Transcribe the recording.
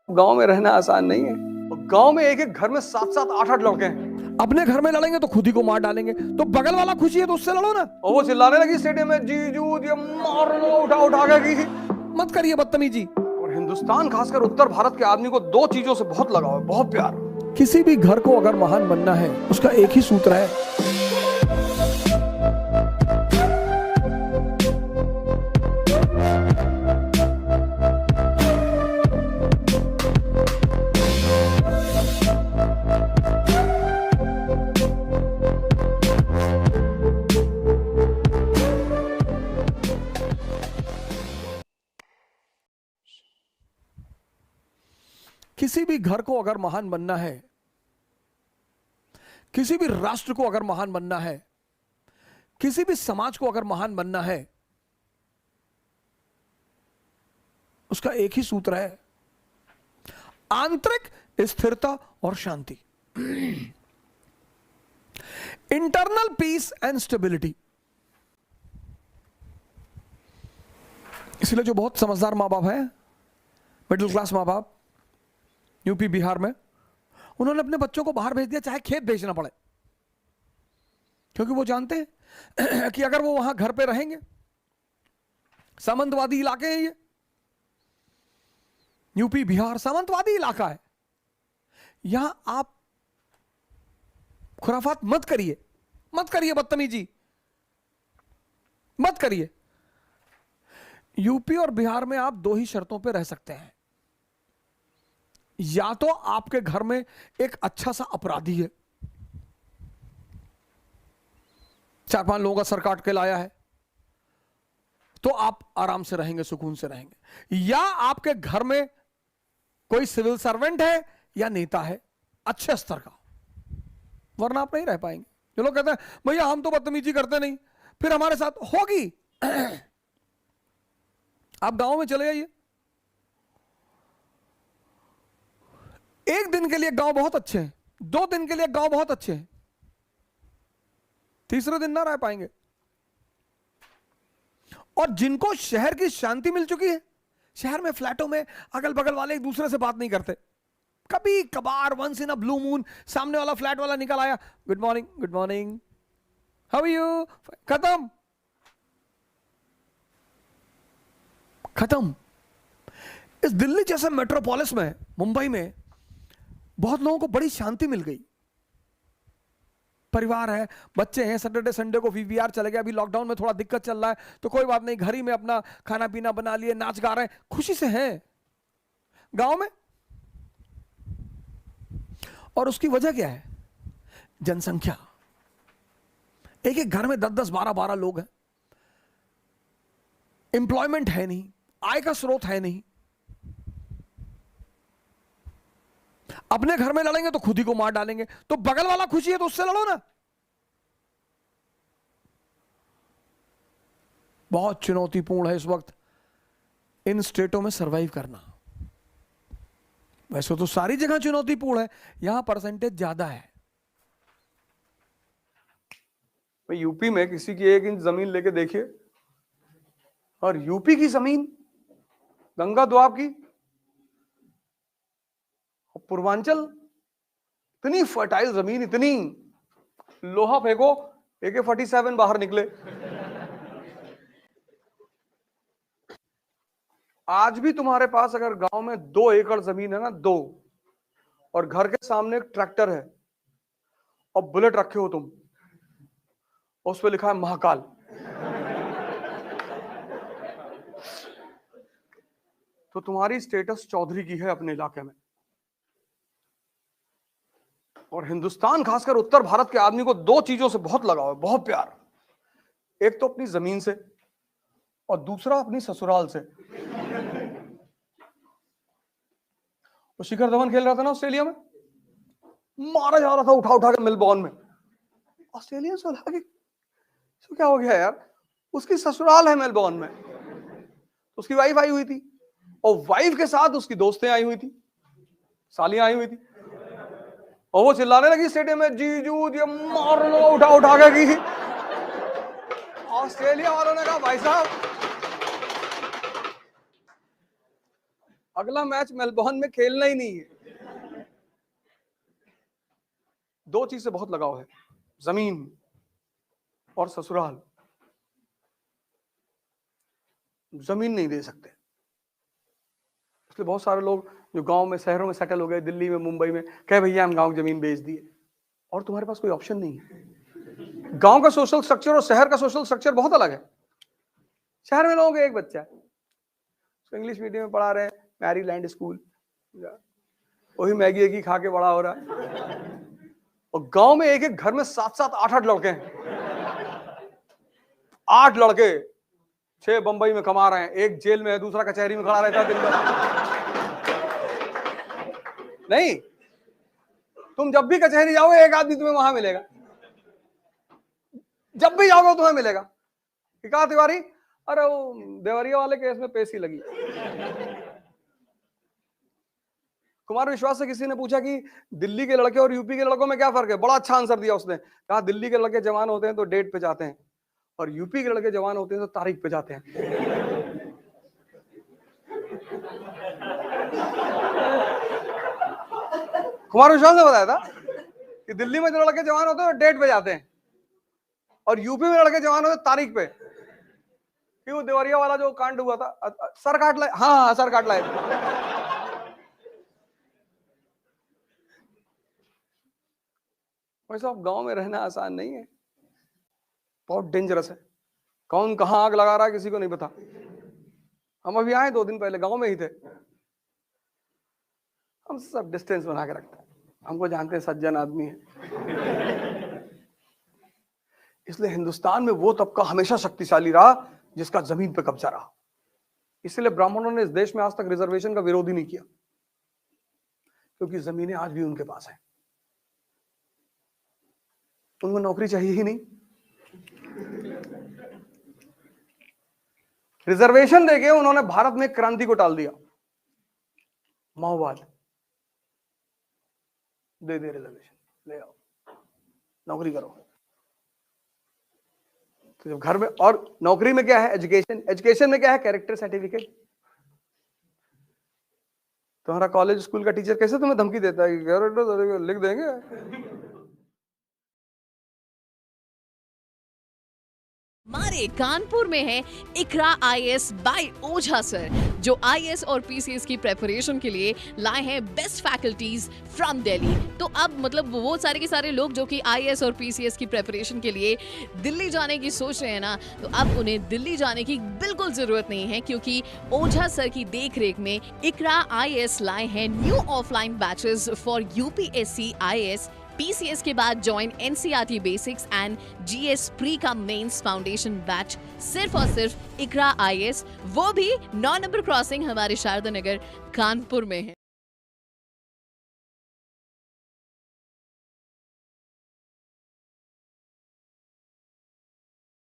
गांव में रहना आसान नहीं है। गांव में एक एक घर में 7-7 8-8 लड़के हैं। अपने घर में लड़ेंगे तो खुद ही को मार डालेंगे, तो बगल वाला खुशी है तो उससे लड़ो ना। और वो चिल्लाने लगी स्टेडियम में, जीजू ये मार लो, उठा उठा के की। मत करिए बदतमीजी। और हिंदुस्तान खासकर उत्तर भारत के आदमी को दो चीजों से बहुत लगाव है, बहुत प्यार। किसी भी घर को अगर महान बनना है उसका एक ही सूत्र है, किसी भी घर को अगर महान बनना है, किसी भी राष्ट्र को अगर महान बनना है, किसी भी समाज को अगर महान बनना है, उसका एक ही सूत्र है, आंतरिक स्थिरता और शांति। Internal peace and stability. इसलिए जो बहुत समझदार मां बाप हैं, मिडिल क्लास मां बाप यूपी बिहार में, उन्होंने अपने बच्चों को बाहर भेज दिया, चाहे खेत बेचना पड़े, क्योंकि वो जानते हैं कि अगर वो वहां घर पे रहेंगे, सामंतवादी इलाके हैं ये, यूपी बिहार सामंतवादी इलाका है, यहां आप खुराफात मत करिए, मत करिए बदतमीजी, मत करिए। यूपी और बिहार में आप दो ही शर्तों पे रह सकते हैं, या तो आपके घर में एक अच्छा सा अपराधी है, 4-5 लोगों का सर काट के लाया है, तो आप आराम से रहेंगे, सुकून से रहेंगे, या आपके घर में कोई सिविल सर्वेंट है या नेता है अच्छे स्तर का, वरना आप नहीं रह पाएंगे। जो लोग कहते हैं भैया हम तो बदतमीजी करते नहीं, फिर हमारे साथ होगी। आप गांव में चले जाइए, एक दिन के लिए गांव बहुत अच्छे हैं, 2 दिन के लिए गांव बहुत अच्छे हैं, तीसरे दिन ना रह पाएंगे। और जिनको शहर की शांति मिल चुकी है, शहर में फ्लैटों में अगल बगल वाले एक दूसरे से बात नहीं करते, कभी कभार once in a blue moon सामने वाला फ्लैट वाला निकल आया, good morning good morning, how are you, खत्म खत्म। इस दिल्ली जैसे मेट्रोपोलिस में, मुंबई में बहुत लोगों को बड़ी शांति मिल गई। परिवार है, बच्चे हैं, सैटरडे संडे को वीवीआर चले गए, अभी लॉकडाउन में थोड़ा दिक्कत चल रहा है तो कोई बात नहीं, घर ही में अपना खाना पीना बना लिए, नाच गा रहे हैं, खुशी से हैं गांव में। और उसकी वजह क्या है? जनसंख्या। एक एक घर में 10-10 12-12 लोग हैं, एम्प्लॉयमेंट है नहीं, आय का स्रोत है नहीं। अपने घर में लड़ेंगे तो खुद ही को मार डालेंगे, तो बगल वाला खुशी है तो उससे लड़ो ना। बहुत चुनौतीपूर्ण है इस वक्त इन स्टेटों में सरवाइव करना। वैसे तो सारी जगह चुनौतीपूर्ण है, यहां परसेंटेज ज्यादा है। यूपी में किसी की 1 इंच जमीन लेके देखिए, और यूपी की जमीन गंगा द्वाब की, पूर्वांचल, इतनी फर्टाइल जमीन, इतनी, लोहा फेंको AK-47 बाहर निकले। आज भी तुम्हारे पास अगर गांव में 2 एकड़ जमीन है ना, 2, और घर के सामने एक ट्रैक्टर है और बुलेट रखे हो तुम, उस पर लिखा है महाकाल, तो तुम्हारी स्टेटस चौधरी की है अपने इलाके में। और हिंदुस्तान खासकर उत्तर भारत के आदमी को 2 चीजों से बहुत लगाव है, बहुत प्यार। एक तो अपनी जमीन से, और दूसरा अपनी ससुराल से। वो शिखर धवन खेल रहा था ना ऑस्ट्रेलिया में, मारा जा रहा था उठा उठा के मेलबोर्न में, ऑस्ट्रेलिया से लगा कि तो क्या हो गया यार, उसकी ससुराल है मेलबोर्न में, उसकी वाइफ आई हुई थी, और वाइफ के साथ उसकी दोस्तें आई हुई थी, सालियां आई हुई थी, और वो चिल्लाने लगी स्टेडियम में, जीजू ये मार लो, उठा उठा के की। ऑस्ट्रेलिया वालों ने कहा भाई साहब अगला मैच मेलबोर्न में खेलना ही नहीं है। दो चीज से बहुत लगाव है, जमीन और ससुराल। जमीन नहीं दे सकते, इसलिए बहुत सारे लोग जो गांव में शहरों में सेटल हो गए, दिल्ली में मुंबई में, कहे भैया हम गांव की जमीन बेच दिए, और तुम्हारे पास कोई ऑप्शन नहीं है। गांव का सोशल स्ट्रक्चर और शहर का सोशल स्ट्रक्चर बहुत अलग है। शहर में लोगों का एक बच्चा है, उसको इंग्लिश मीडियम में पढ़ा रहे हैं, मैरीलैंड स्कूल, वही मैगी एगी खा के बड़ा हो रहा है। और गांव में एक एक घर में 7-7, 8-8 लड़के हैं। 8 लड़के, 6 बंबई में कमा रहे हैं, एक जेल में है, दूसरा कचहरी में खड़ा रहता है दिन भर। नहीं, तुम जब भी कचहरी जाओगे एक आदमी तुम्हें वहां मिलेगा, जब भी जाओगे तुम्हें मिलेगा कि कहा तिवारी, अरे वो देवरिया वाले केस में पेशी लगी। कुमार विश्वास से किसी ने पूछा कि दिल्ली के लड़के और यूपी के लड़कों में क्या फर्क है, बड़ा अच्छा आंसर दिया उसने, कहा दिल्ली के लड़के जवान होते हैं तो डेट पे जाते हैं, और यूपी के लड़के जवान होते हैं तो तारीख पे जाते हैं। कुमार विश्वास ने बताया था कि दिल्ली में जो लड़के जवान होते हैं डेट पे जाते हैं, और यूपी में लड़के जवान होते हैं तारीख पे। कि वो देवरिया वाला जो कांड हुआ था, सर काट लाए, हाँ सर काट लाए। वैसे अब गांव में रहना आसान नहीं है, बहुत डेंजरस है। कौन कहां आग लगा रहा है किसी को नहीं पता। हम अभी आए 2 दिन पहले, गांव में ही थे। हम सब डिस्टेंस बना के रखते हैं, हमको जानते हैं सज्जन आदमी है। इसलिए हिंदुस्तान में वो तबका हमेशा शक्तिशाली रहा जिसका जमीन पे कब्जा रहा। इसलिए ब्राह्मणों ने इस देश में आज तक रिजर्वेशन का विरोध ही नहीं किया, क्योंकि जमीनें आज भी उनके पास हैं। उनको नौकरी चाहिए ही नहीं। रिजर्वेशन देके उन्होंने भारत में क्रांति को टाल दिया। माओवाद दे रिजर्वेशन, ले आओ नौकरी करो। तो जब घर में, और नौकरी में क्या है, एजुकेशन, एजुकेशन में क्या है, कैरेक्टर सर्टिफिकेट। तुम्हारा कॉलेज स्कूल का टीचर कैसे तुम्हें धमकी देता है कि कैरेक्टर लिख देंगे। हमारे कानपुर में है इकरा आईएएस बाय ओझा सर, जो आईएएस और पीसीएस की प्रेपरेशन के लिए लाए हैं बेस्ट फैकल्टीज फ्रॉम दिल्ली। तो अब मतलब वो सारे के सारे लोग जो कि आईएएस और पीसीएस की प्रेपरेशन के लिए दिल्ली जाने की सोच रहे हैं ना, तो अब उन्हें दिल्ली जाने की बिल्कुल जरूरत नहीं है, क्योंकि ओझा सर की देखरेख में इकरा आईएएस लाए हैं new offline batches for UPSC IAS PCS के बाद join NCERT basics and GS pre का मेंस फाउंडेशन बैच सिर्फ और सिर्फ इकरा आईएएस, वो भी 9 नंबर क्रॉसिंग हमारे शारदा नगर कानपुर में है।